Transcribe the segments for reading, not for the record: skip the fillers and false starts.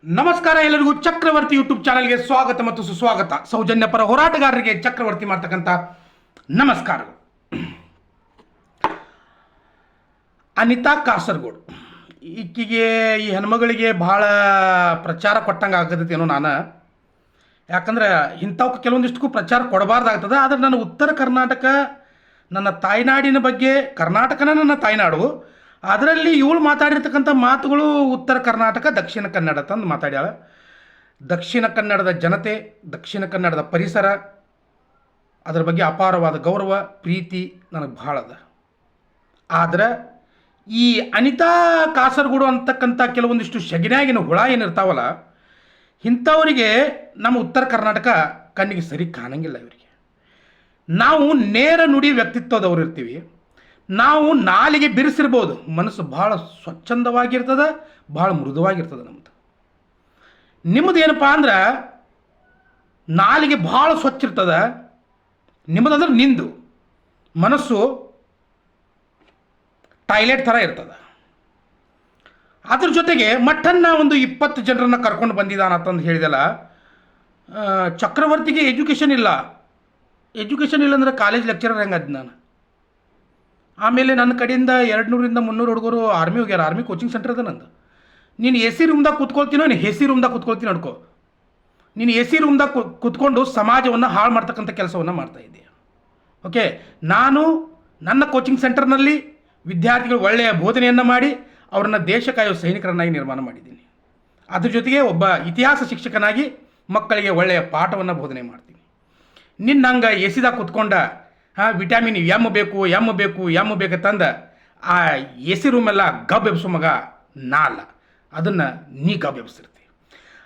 ನಮಸ್ಕಾರ ಎಲ್ಲರಿಗೂ ಚಕ್ರವರ್ತಿ ಯೂಟ್ಯೂಬ್ ಚಾನಲ್ಗೆ ಸ್ವಾಗತ ಮತ್ತು ಸುಸ್ವಾಗತ. ಸೌಜನ್ಯ ಪರ ಹೋರಾಟಗಾರರಿಗೆ ಚಕ್ರವರ್ತಿ ಮಾಡ್ತಕ್ಕಂಥ ನಮಸ್ಕಾರಗಳು. ಅನಿತಾ ಕಾಸರಗೋಡು ಈಕಿಗೆ ಈ ಹೆಣ್ಮಗಳಿಗೆ ಭಾಳ ಪ್ರಚಾರ ಕೊಟ್ಟಂಗೆ ಆಗತೈತೇನೋ. ನಾನು ಯಾಕಂದ್ರೆ ಇಂಥವಕ್ಕೆ ಕೆಲವೊಂದಿಷ್ಟಕ್ಕೂ ಪ್ರಚಾರ ಕೊಡಬಾರ್ದಾಗ್ತದೆ. ಆದರೆ ನನ್ನ ಉತ್ತರ ಕರ್ನಾಟಕ, ನನ್ನ ತಾಯ್ನಾಡಿನ ಬಗ್ಗೆ, ಕರ್ನಾಟಕನ ನನ್ನ ತಾಯ್ನಾಡು, ಅದರಲ್ಲಿ ಇವಳು ಮಾತಾಡಿರ್ತಕ್ಕಂಥ ಮಾತುಗಳು ಉತ್ತರ ಕರ್ನಾಟಕ, ದಕ್ಷಿಣ ಕನ್ನಡ ತಂದು ಮಾತಾಡ್ಯಾಳ. ದಕ್ಷಿಣ ಕನ್ನಡದ ಜನತೆ, ದಕ್ಷಿಣ ಕನ್ನಡದ ಪರಿಸರ, ಅದರ ಬಗ್ಗೆ ಅಪಾರವಾದ ಗೌರವ, ಪ್ರೀತಿ ನನಗೆ ಭಾಳ ಅದ. ಆದ್ರೆ ಈ ಅನಿತಾ ಕಾಸರಗೋಡು ಅಂತಕ್ಕಂಥ ಕೆಲವೊಂದಿಷ್ಟು ಶಗಿನಾಗಿನ ಹುಳ ಏನಿರ್ತಾವಲ್ಲ, ಇಂಥವರಿಗೆ ನಮ್ಮ ಉತ್ತರ ಕರ್ನಾಟಕ ಕಣ್ಣಿಗೆ ಸರಿ ಕಾಣಂಗಿಲ್ಲ. ಇವರಿಗೆ ನಾವು ನೇರ ನುಡಿ ವ್ಯಕ್ತಿತ್ವದವ್ರು ಇರ್ತೀವಿ. ನಾವು ನಾಲಿಗೆ ಬಿರುಸಿರ್ಬೋದು, ಮನಸ್ಸು ಭಾಳ ಸ್ವಚ್ಛಂದವಾಗಿರ್ತದೆ, ಭಾಳ ಮೃದುವಾಗಿರ್ತದೆ ನಮ್ಮದು. ನಿಮ್ಮದು ಏನಪ್ಪ ಅಂದ್ರೆ ನಾಲಿಗೆ ಭಾಳ ಸ್ವಚ್ಛ ಇರ್ತದೆ, ನಿಮ್ಮದಂದ್ರೆ ನಿಂದು ಮನಸ್ಸು ಟಾಯ್ಲೆಟ್ ಥರ ಇರ್ತದೆ. ಅದ್ರ ಜೊತೆಗೆ ಮಠನ್ನ ಒಂದು 20 ಜನರನ್ನು ಕರ್ಕೊಂಡು ಬಂದಿದ್ದಾನಂತಂದು ಹೇಳಿದೆಲ್ಲ. ಚಕ್ರವರ್ತಿಗೆ ಎಜುಕೇಷನ್ ಇಲ್ಲ ಅಂದ್ರೆ ಕಾಲೇಜ್ ಲೆಕ್ಚರರ್ ಹೆಂಗದ್ದು ನಾನು. ಆಮೇಲೆ ನನ್ನ ಕಡೆಯಿಂದ 200ರಿಂದ 300 ಹುಡುಗರು ಆರ್ಮಿ ಹೋಗ್ಯಾರ. ಆರ್ಮಿ ಕೋಚಿಂಗ್ ಸೆಂಟರ್ ಅದ ನಂದು. ನೀನು ಎ ಸಿ ರೂಮ್ದಾಗ ಕೂತ್ಕೊಳ್ತೀನೋ, ನೀನು ಎ ಸಿ ರೂಮ್ದಾಗ ಕೂತ್ಕೊಳ್ತೀನಿ ಅನ್ಕೋ. ನೀನು ಎ ಸಿ ರೂಮ್ದಾಗ ಕೂತ್ಕೊಂಡು ಸಮಾಜವನ್ನು ಹಾಳು ಮಾಡ್ತಕ್ಕಂಥ ಕೆಲಸವನ್ನು ಮಾಡ್ತಾಯಿದ್ದೀಯ. ಓಕೆ, ನಾನು ನನ್ನ ಕೋಚಿಂಗ್ ಸೆಂಟರ್ನಲ್ಲಿ ವಿದ್ಯಾರ್ಥಿಗಳು ಒಳ್ಳೆಯ ಬೋಧನೆಯನ್ನು ಮಾಡಿ ಅವರನ್ನು ದೇಶ ಕಾಯುವ ಸೈನಿಕರನ್ನಾಗಿ ನಿರ್ಮಾಣ ಮಾಡಿದ್ದೀನಿ. ಅದ್ರ ಜೊತೆಗೆ ಒಬ್ಬ ಇತಿಹಾಸ ಶಿಕ್ಷಕನಾಗಿ ಮಕ್ಕಳಿಗೆ ಒಳ್ಳೆಯ ಪಾಠವನ್ನು ಬೋಧನೆ ಮಾಡ್ತೀನಿ. ನಿನ್ನ ಹಂಗೆ ಎ ಸಿದಾಗ ಕೂತ್ಕೊಂಡ ವಿಟಾಮಿನ್ ಎಮ್ ಬೇಕಂತಂದ ಆ ಎ ಸಿ ರೂಮೆಲ್ಲ ಗಬ್ ಎಬ್ಸೋ ಮಗ ನಾ ಅಲ್ಲ, ಅದನ್ನು ನೀ ಗಬ್ ಎಬ್ಸಿರ್ತಿ.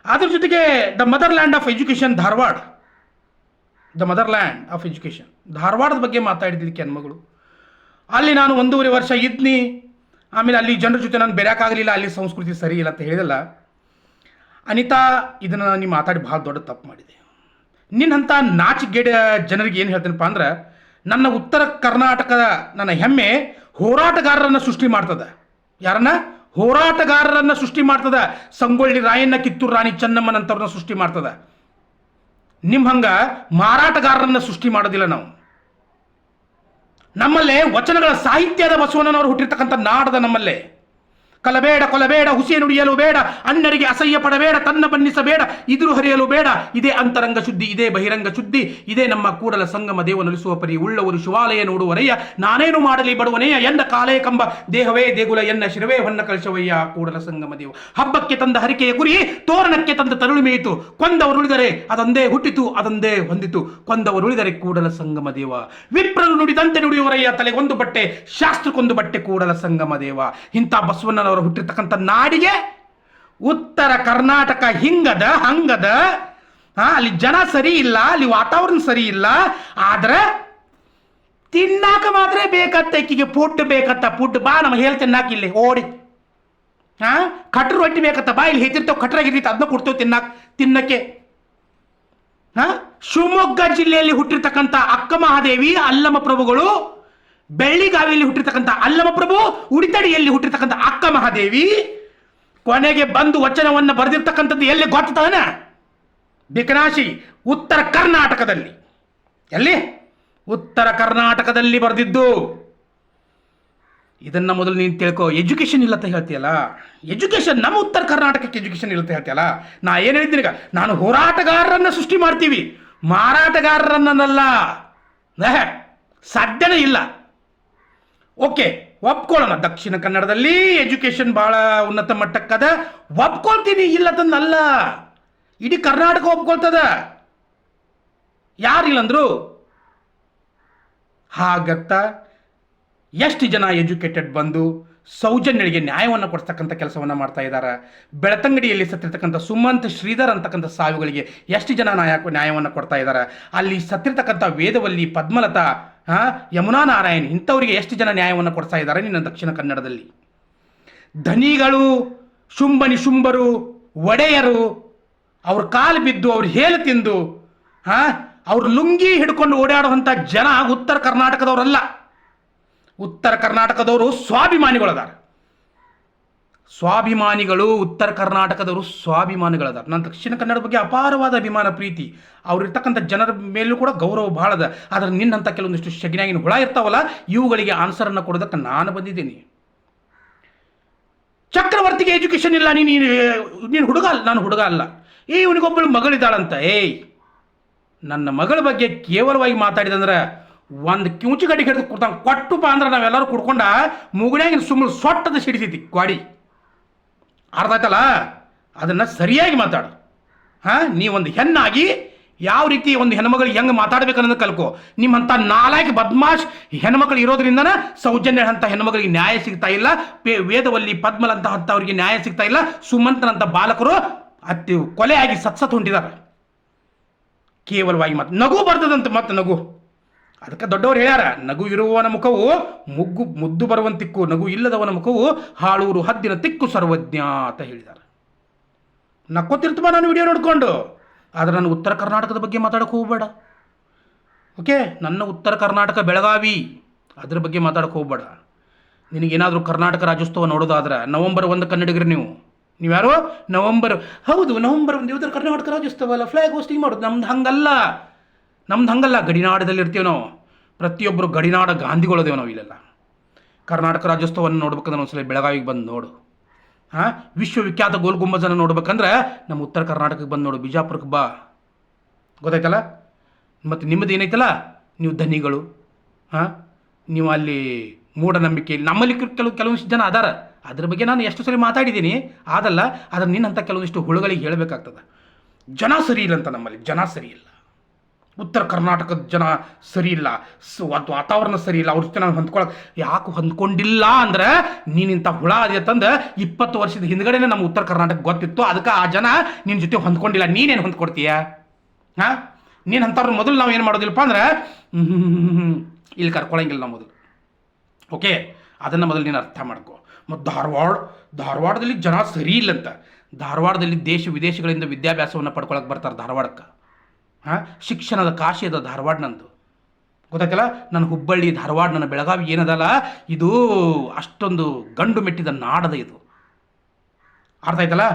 ಅದ್ರ ಜೊತೆಗೆ the mother land of education ಧಾರವಾಡದ ಬಗ್ಗೆ ಮಾತಾಡಿದ್ದಕ್ಕೆ ಹೆಣ್ಮಗಳು. ಅಲ್ಲಿ ನಾನು 1.5 ವರ್ಷ ಇದ್ನಿ. ಆಮೇಲೆ ಅಲ್ಲಿ ಜನರ ಜೊತೆ ನಾನು ಬೆರೆಯೋಕ್ಕಾಗಲಿಲ್ಲ, ಅಲ್ಲಿ ಸಂಸ್ಕೃತಿ ಸರಿ ಇಲ್ಲ ಅಂತ ಹೇಳಿದಲ್ಲ. ಅನಿತಾ, ಇದನ್ನು ನೀವು ಮಾತಾಡಿ ಭಾಳ ದೊಡ್ಡ ತಪ್ಪು ಮಾಡಿದೆ. ನಿನ್ನಂಥ ನಾಚಿಗೇಡ ಜನರಿಗೆ ಏನು ಹೇಳ್ತೀನಪ್ಪ ಅಂದ್ರೆ, ನನ್ನ ಉತ್ತರ ಕರ್ನಾಟಕದ ನನ್ನ ಹೆಮ್ಮೆ ಹೋರಾಟಗಾರರನ್ನು ಸೃಷ್ಟಿ ಮಾಡ್ತದೆ. ಯಾರನ್ನ? ಹೋರಾಟಗಾರರನ್ನು ಸೃಷ್ಟಿ ಮಾಡ್ತದೆ. ಸಂಗೊಳ್ಳಿ ರಾಯಣ್ಣ, ಕಿತ್ತೂರು ರಾಣಿ ಚೆನ್ನಮ್ಮನಂಥವ್ರನ್ನ ಸೃಷ್ಟಿ ಮಾಡ್ತದೆ. ನಿಮ್ಮ ಹಂಗೆ ಮಾರಾಟಗಾರರನ್ನು ಸೃಷ್ಟಿ ಮಾಡೋದಿಲ್ಲ ನಾವು. ನಮ್ಮಲ್ಲೇ ವಚನಗಳ ಸಾಹಿತ್ಯದ ಬಸವಣ್ಣನವರು ಹುಟ್ಟಿರ್ತಕ್ಕಂಥ ನಾಡದ ನಮ್ಮಲ್ಲೇ ಕಲಬೇಡ ಕೊಲಬೇಡ, ಹುಸಿ ನುಡಿಯಲು ಬೇಡ, ಅಣ್ಣರಿಗೆ ಅಸಹ್ಯ ಪಡಬೇಡ, ತನ್ನ ಬನ್ನಿಸಬೇಡ, ಇದುರು ಹರಿಯಲು ಬೇಡ. ಇದೇ ಅಂತರಂಗ ಶುದ್ಧಿ, ಇದೇ ಬಹಿರಂಗ ಶುದ್ಧಿ, ಇದೇ ನಮ್ಮ ಕೂಡಲ ಸಂಗಮ ದೇವನೊಲಿಸುವ ಪರಿ. ಉಳ್ಳವರು ಶಿವಾಲಯ ನೋಡುವರಯ್ಯ, ನಾನೇನು ಮಾಡಲಿ ಬಡವನೆಯ, ಎಂದ ಕಾಲೇ ಕಂಬ ದೇಹವೇ ದೇಗುಲ, ಎನ್ನ ಶಿರವೇ ಹೊನ್ನ ಕಳಿಸವಯ್ಯ ಕೂಡಲ ಸಂಗಮ ದೇವ. ಹಬ್ಬಕ್ಕೆ ತಂದ ಹರಿಕೆಯ ಗುರಿ, ತೋರಣಕ್ಕೆ ತಂದ ತರುಳು ಮೇಯಿತು. ಕೊಂದವರುಳಿದರೆ ಅದೊಂದೇ ಹುಟ್ಟಿತು, ಅದೊಂದೇ ಹೊಂದಿತು. ಕೊಂದವರುಳಿದರೆ ಕೂಡಲ ಸಂಗಮ ದೇವ. ವಿಪ್ರರು ನುಡಿದಂತೆ ನುಡಿಯುವರಯ್ಯ, ತಲೆಗೊಂದು ಬಟ್ಟೆ, ಶಾಸ್ತ್ರಕ್ಕೊಂದು ಬಟ್ಟೆ, ಕೂಡಲ ಸಂಗಮ ದೇವ. ಇಂಥ ಬಸವಣ್ಣ ಅವರು ಹುಟ್ಟಿರ್ತಕ್ಕಂಥ ನಾಡಿಗೆ ಉತ್ತರ ಕರ್ನಾಟಕ ಹಿಂಗದ ಹಂಗದ. ಅಲ್ಲಿ ಜನ ಸರಿ ಇಲ್ಲ, ಅಲ್ಲಿ ವಾತಾವರಣ ಸರಿ ಇಲ್ಲ. ಆದ್ರೆ ತಿನ್ನಾಕ ಮಾತ್ರ ಬೇಕತ್ತ, ಈಕಿಗೆ ಫುಡ್ ಬೇಕತ್ತ. ಫುಡ್ ಬಾ, ನಮ್ಮ ಹೇಳ್ ತಿನ್ನಾಕ ಇಲ್ಲಿ ಓಡಿ. ಕಟ್ರ ರೊಟ್ಟಿ ಬೇಕತ್ತ, ಬಾ ಇಲ್ಲಿ ಹೆಚ್ಚಿರ್ತಾವ, ಕಟ್ರಾಗಿರ್ತ, ಅದನ್ನ ಕೊಡ್ತೇವೆ ತಿನ್ನಕ್ಕೆ. ಶಿವಮೊಗ್ಗ ಜಿಲ್ಲೆಯಲ್ಲಿ ಹುಟ್ಟಿರ್ತಕ್ಕಂಥ ಅಕ್ಕ ಮಹಾದೇವಿ, ಅಲ್ಲಮ ಪ್ರಭುಗಳು, ಬೆಳ್ಳಿಗಾವಿಯಲ್ಲಿ ಹುಟ್ಟಿರ್ತಕ್ಕಂಥ ಅಲ್ಲಮ ಪ್ರಭು, ಉಡಿತಡಿಯಲ್ಲಿ ಹುಟ್ಟಿರ್ತಕ್ಕಂಥ ಅಕ್ಕ ಮಹಾದೇವಿ, ಕೊನೆಗೆ ಬಂದು ವಚನವನ್ನು ಬರೆದಿರ್ತಕ್ಕಂಥದ್ದು ಎಲ್ಲಿ ಗೊತ್ತಾನ? ಬಿಕನಾಶಿ, ಉತ್ತರ ಕರ್ನಾಟಕದಲ್ಲಿ. ಎಲ್ಲಿ? ಉತ್ತರ ಕರ್ನಾಟಕದಲ್ಲಿ ಬರೆದಿದ್ದು. ಇದನ್ನ ಮೊದಲು ನೀನು ತಿಳ್ಕೊ. ಎಜುಕೇಷನ್ ಇಲ್ಲ ಅಂತ ಹೇಳ್ತೀಯಲ್ಲ, ಎಜುಕೇಷನ್ ನಮ್ಮ ಉತ್ತರ ಕರ್ನಾಟಕಕ್ಕೆ ಎಜುಕೇಷನ್ ಇಲ್ಲ ಅಂತ ಹೇಳ್ತೀಯಲ್ಲ. ನಾ ಏನು ಹೇಳಿದ್ದೀನಿ ಈಗ, ನಾನು ಹೋರಾಟಗಾರರನ್ನು ಸೃಷ್ಟಿ ಮಾಡ್ತೀವಿ, ಮಾರಾಟಗಾರರನ್ನಲ್ಲ. ಸಾಧ್ಯನೇ ಇಲ್ಲ. ಓಕೆ, ಒಪ್ಕೊಳ್ಳೋಣ, ದಕ್ಷಿಣ ಕನ್ನಡದಲ್ಲಿ ಎಜುಕೇಷನ್ ಭಾಳ ಉನ್ನತ ಮಟ್ಟಕ್ಕದ, ಒಪ್ಕೊಳ್ತೀನಿ, ಇಲ್ಲ ತಂದಲ್ಲ. ಇಡೀ ಕರ್ನಾಟಕ ಒಪ್ಕೊಳ್ತದ, ಯಾರಿಲ್ಲಂದ್ರು. ಹಾಗತ್ತ ಎಷ್ಟು ಜನ ಎಜುಕೇಟೆಡ್ ಬಂದು ಸೌಜನ್ಯರಿಗೆ ನ್ಯಾಯವನ್ನು ಕೊಡ್ತಕ್ಕಂಥ ಕೆಲಸವನ್ನು ಮಾಡ್ತಾ ಇದ್ದಾರೆ. ಬೆಳತಂಗಡಿಯಲ್ಲಿ ಸತ್ತಿರ್ತಕ್ಕಂಥ ಸುಮಂತ್ ಶ್ರೀಧರ್ ಅಂತಕ್ಕಂಥ ಸಾವಿಗಳಿಗೆ ಎಷ್ಟು ಜನ ನ್ಯಾಯವನ್ನು ಕೊಡ್ತಾ ಇದ್ದಾರೆ. ಅಲ್ಲಿ ಸತ್ತಿರ್ತಕ್ಕಂಥ ವೇದವಲ್ಲಿ, ಪದ್ಮಲತಾ, ಯಮುನಾ ನಾರಾಯಣ್, ಇಂಥವರಿಗೆ ಎಷ್ಟು ಜನ ನ್ಯಾಯವನ್ನು ಕೊಡ್ತಾ ಇದ್ದಾರೆ ನಿನ್ನ ದಕ್ಷಿಣ ಕನ್ನಡದಲ್ಲಿ. ಧನಿಗಳು, ಶುಂಭರು, ಒಡೆಯರು, ಅವ್ರ ಕಾಲು ಬಿದ್ದು, ಅವ್ರು ಹೇಳು ತಿಂದು, ಅವ್ರ ಲುಂಗಿ ಹಿಡ್ಕೊಂಡು ಓಡಾಡುವಂಥ ಜನ ಉತ್ತರ ಕರ್ನಾಟಕದವರಲ್ಲ. ಉತ್ತರ ಕರ್ನಾಟಕದವರು ಸ್ವಾಭಿಮಾನಿಗಳದಾರ. ಸ್ವಾಭಿಮಾನಿಗಳು ಉತ್ತರ ಕರ್ನಾಟಕದವರು ಸ್ವಾಭಿಮಾನಿಗಳದ. ನನ್ನ ದಕ್ಷಿಣ ಕನ್ನಡ ಬಗ್ಗೆ ಅಪಾರವಾದ ಅಭಿಮಾನ ಪ್ರೀತಿ, ಅವ್ರಿರ್ತಕ್ಕಂಥ ಜನರ ಮೇಲೂ ಕೂಡ ಗೌರವ ಭಾಳ ಅದ. ಆದರೆ ನಿನ್ನಂಥ ಕೆಲವೊಂದಿಷ್ಟು ಶಗಿನಾಗಿನ ಹುಳ ಇರ್ತಾವಲ್ಲ, ಇವುಗಳಿಗೆ ಆನ್ಸರನ್ನು ಕೊಡೋದಕ್ಕೆ ನಾನು ಬಂದಿದ್ದೀನಿ. ಚಕ್ರವರ್ತಿಗೆ ಎಜುಕೇಷನ್ ಇಲ್ಲ, ನೀನು ಹುಡುಗ ಅಲ್ಲ, ನಾನು ಹುಡುಗ ಅಲ್ಲ. ಇವನಿಗೊಬ್ಬಳು ಮಗಳಿದ್ದಾಳಂತ. ನನ್ನ ಮಗಳ ಬಗ್ಗೆ ಕೇವಲವಾಗಿ ಮಾತಾಡಿದಂದ್ರೆ ಒಂದು ಕಿಂಚು ಗಡ್ಡಿ ಹಿಡಿದು ಕೊಡ್ತಾನೆ, ಕೊಟ್ಟುಪ್ಪ ಅಂದ್ರೆ ನಾವೆಲ್ಲರೂ ಕುಡ್ಕೊಂಡ ಮುಗುಡ್ಯಾಗಿನ ಸುಮ್ಮನೆ ಸೊಟ್ಟದ ಸಿಡಿತೈತಿ ಗಾಡಿ. ಅರ್ಥ ಆಯ್ತಲ್ಲ? ಅದನ್ನು ಸರಿಯಾಗಿ ಮಾತಾಡು. ನೀವೊಂದು ಹೆಣ್ಣಾಗಿ ಯಾವ ರೀತಿ ಒಂದು ಹೆಣ್ಮಗಳಿಗೆ ಹೆಂಗೆ ಮಾತಾಡ್ಬೇಕು ಅನ್ನೋದು ಕಲ್ಕೋ. ನಿಮ್ಮಂಥ ನಾಲ್ಕು ಬದ್ಮಾಶ್ ಹೆಣ್ಮಕ್ಳು ಇರೋದ್ರಿಂದನೇ ಸೌಜನ್ಯ ಅಂತ ಹೆಣ್ಮಗಳಿಗೆ ನ್ಯಾಯ ಸಿಗ್ತಾ ಇಲ್ಲ, ವೇದವಲ್ಲಿ ಪದ್ಮಲಂತ ಅಂಥವ್ರಿಗೆ ನ್ಯಾಯ ಸಿಗ್ತಾ ಇಲ್ಲ, ಸುಮಂತನಂಥ ಬಾಲಕರು ಕೊಲೆಯಾಗಿ ಸತ್ಸತ್ ಹೊಂಟಿದ್ದಾರೆ. ಕೇವಲವಾಗಿ ನಗು ಬರ್ತದಂತ, ಮತ್ತೆ ನಗು. ಅದಕ್ಕೆ ದೊಡ್ಡವರು ಹೇಳ್ಯಾರ, ನಗು ಇರುವವನ ಮುಖವು ಮುದ್ದು ಬರುವಂತಿಕ್ಕು, ನಗು ಇಲ್ಲದವನ ಮುಖವು ಹಾಳೂರು ಹದ್ದಿನ ತಿಕ್ಕು ಸರ್ವಜ್ಞ ಅಂತ ಹೇಳಿದ್ದಾರೆ. ನಕ್ಕೋತಿರ್ತಮ್ಮ ನಾನು ವಿಡಿಯೋ ನೋಡಿಕೊಂಡು. ಆದರೆ ನಾನು ಉತ್ತರ ಕರ್ನಾಟಕದ ಬಗ್ಗೆ ಮಾತಾಡೋಕೆ ಹೋಗ್ಬೇಡ. ಓಕೆ, ನನ್ನ ಉತ್ತರ ಕರ್ನಾಟಕ ಬೆಳಗಾವಿ, ಅದ್ರ ಬಗ್ಗೆ ಮಾತಾಡೋಕೆ ಹೋಗ್ಬೇಡ. ನಿನಗೇನಾದರೂ ಕರ್ನಾಟಕ ರಾಜ್ಯೋತ್ಸವ ನೋಡೋದಾದ್ರೆ November 1 ಕನ್ನಡಿಗರು ನೀವ್ಯಾರೋ ಹೌದು November 1 ಉತ್ತರ ಕರ್ನಾಟಕ ರಾಜ್ಯೋತ್ಸವ ಅಲ್ಲ, ಫ್ಲಾಗ್ ಹೋಸ್ಟಿಂಗ್ ಮಾಡೋದು. ನಮ್ದು ಹಂಗಲ್ಲ. ಗಡಿನಾಡದಲ್ಲಿ ಇರ್ತೀವಿ ನಾವು. ಪ್ರತಿಯೊಬ್ಬರು ಗಡಿನಾಡ ಗಾಂಧಿಗಳದೇವು ನಾವು ಇಲ್ಲೆಲ್ಲ. ಕರ್ನಾಟಕ ರಾಜ್ಯೋತ್ಸವವನ್ನು ನೋಡ್ಬೇಕಂದ್ರೆ ಒಂದ್ಸಲ ಬೆಳಗಾವಿಗೆ ಬಂದು ನೋಡು. ವಿಶ್ವವಿಖ್ಯಾತ ಗೋಲ್ ಗುಂಬಜನ್ನು ನೋಡ್ಬೇಕಂದ್ರೆ ನಮ್ಮ ಉತ್ತರ ಕರ್ನಾಟಕಕ್ಕೆ ಬಂದು ನೋಡು, ಬಿಜಾಪುರಕ್ಕೆ ಬಾ. ಗೊತ್ತಾಯ್ತಲ್ಲ? ಮತ್ತು ನಿಮ್ಮದು ಏನೈತಲ್ಲ, ನೀವು ಧನಿಗಳು, ನೀವು ಅಲ್ಲಿ ಮೂಢನಂಬಿಕೆ. ನಮ್ಮಲ್ಲಿ ಕೆಲವೊಂದಿಷ್ಟು ಜನ ಅದಾರ, ಅದ್ರ ಬಗ್ಗೆ ನಾನು ಎಷ್ಟು ಸರಿ ಮಾತಾಡಿದ್ದೀನಿ. ಆದಲ್ಲ, ಆದರೆ ನಿನ್ನಂಥ ಕೆಲವೊಂದಿಷ್ಟು ಹುಳುಗಳಿಗೆ ಹೇಳಬೇಕಾಗ್ತದೆ. ಜನ ಸರಿ ಇಲ್ಲ ಅಂತ, ನಮ್ಮಲ್ಲಿ ಜನ ಸರಿ ಇಲ್ಲ. ಉತ್ತರ ಕರ್ನಾಟಕದ ಜನ ಸರಿ ಇಲ್ಲ, ವಾತಾವರಣ ಸರಿ ಇಲ್ಲ. ಅವ್ರ ಜೊತೆ ನಾನು ಯಾಕೆ ಹೊಂದ್ಕೊಂಡಿಲ್ಲ ಅಂದ್ರೆ, ನೀನಿಂಥ ಹುಳ ಅದೇ ತಂದು 20 ವರ್ಷದ ಹಿಂದ್ಗಡೆನೇ ನಮ್ಮ ಉತ್ತರ ಕರ್ನಾಟಕ ಗೊತ್ತಿತ್ತು. ಅದಕ್ಕೆ ಆ ಜನ ನಿನ್ನ ಜೊತೆ ಹೊಂದ್ಕೊಂಡಿಲ್ಲ. ನೀನೇನು ಹೊಂದ್ಕೊಡ್ತೀಯ? ನೀನು ಅಂಥವ್ರ ಮೊದಲು ನಾವು ಏನು ಮಾಡೋದಿಲ್ಲಪ್ಪ ಅಂದ್ರೆ ಇಲ್ಲಿ ಕರ್ಕೊಳಂಗಿಲ್ಲ ನಾವು ಮೊದಲು. ಓಕೆ, ಅದನ್ನು ಮೊದಲು ನೀನು ಅರ್ಥ ಮಾಡ್ಕೊ. ಮತ್ತು ಧಾರವಾಡದಲ್ಲಿ ಜನ ಸರಿ ಇಲ್ಲಂತ. ಧಾರವಾಡದಲ್ಲಿ ದೇಶ ವಿದೇಶಗಳಿಂದ ವಿದ್ಯಾಭ್ಯಾಸವನ್ನು ಪಡ್ಕೊಳಕ್ಕೆ ಬರ್ತಾರೆ ಧಾರವಾಡಕ್ಕೆ. ಶಿಕ್ಷಣದ ಕಾಶಿ ಅದ ಧಾರವಾಡ ನಂದು. ಗೊತ್ತಾಯ್ತಲ್ಲ? ನನ್ನ ಹುಬ್ಬಳ್ಳಿ, ಧಾರವಾಡ, ನನ್ನ ಬೆಳಗಾವಿ ಏನದಲ್ಲ, ಇದು ಅಷ್ಟೊಂದು ಗಂಡು ಮೆಟ್ಟಿದ ನಾಡದ ಇದು. ಅರ್ಥ ಆಯ್ತಲ್ಲ?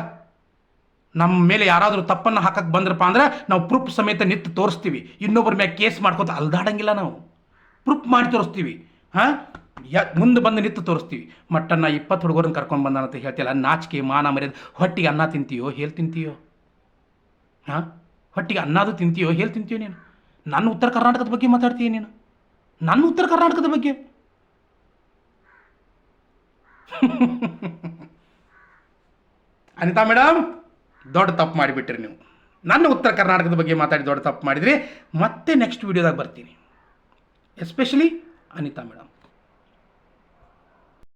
ನಮ್ಮ ಮೇಲೆ ಯಾರಾದರೂ ತಪ್ಪನ್ನು ಹಾಕಕ್ಕೆ ಬಂದ್ರಪ್ಪ ಅಂದ್ರೆ ನಾವು ಪ್ರೂಫ್ ಸಮೇತ ನಿಂತು ತೋರಿಸ್ತೀವಿ. ಇನ್ನೊಬ್ಬರ ಮ್ಯಾಗ ಕೇಸ್ ಮಾಡ್ಕೊತ ಅಲ್ದಾಡಂಗಿಲ್ಲ, ನಾವು ಪ್ರೂಫ್ ಮಾಡಿ ತೋರಿಸ್ತೀವಿ. ಮುಂದೆ ಬಂದು ನಿಂತು ತೋರಿಸ್ತೀವಿ. ಮಟ್ಟನ್ನ 20 ಹುಡುಗರನ್ನ ಕರ್ಕೊಂಡು ಬಂದಾನಂತ ಹೇಳ್ತಿಲ್ಲ. ನಾಚಿಕೆ ಮಾನ ಮರ್ಯಾದೆ. ಹೊಟ್ಟಿಗೆ ಅನ್ನ ತಿಂತೀಯೋ, ಹೇಳಿ ತಿಂತೀಯೋ? ಹೊಟ್ಟಿಗೆ ಅನ್ನದು ತಿಂತೀಯೋ, ಹೇಳಿ ತಿಂತೀಯೋ? ನೀನು ನನ್ನ ಉತ್ತರ ಕರ್ನಾಟಕದ ಬಗ್ಗೆ ಮಾತಾಡ್ತೀಯ ನೀನು? ನನ್ನ ಉತ್ತರ ಕರ್ನಾಟಕದ ಬಗ್ಗೆ ಅನಿತಾ ಮೇಡಮ್, ದೊಡ್ಡ ತಪ್ಪು ಮಾಡಿಬಿಟ್ರಿ ನೀವು. ನನ್ನ ಉತ್ತರ ಕರ್ನಾಟಕದ ಬಗ್ಗೆ ಮಾತಾಡಿ ದೊಡ್ಡ ತಪ್ಪು ಮಾಡಿದ್ರಿ. ಮತ್ತೆ ನೆಕ್ಸ್ಟ್ ವಿಡಿಯೋದಾಗ ಬರ್ತೀನಿ. Especially Anita madam.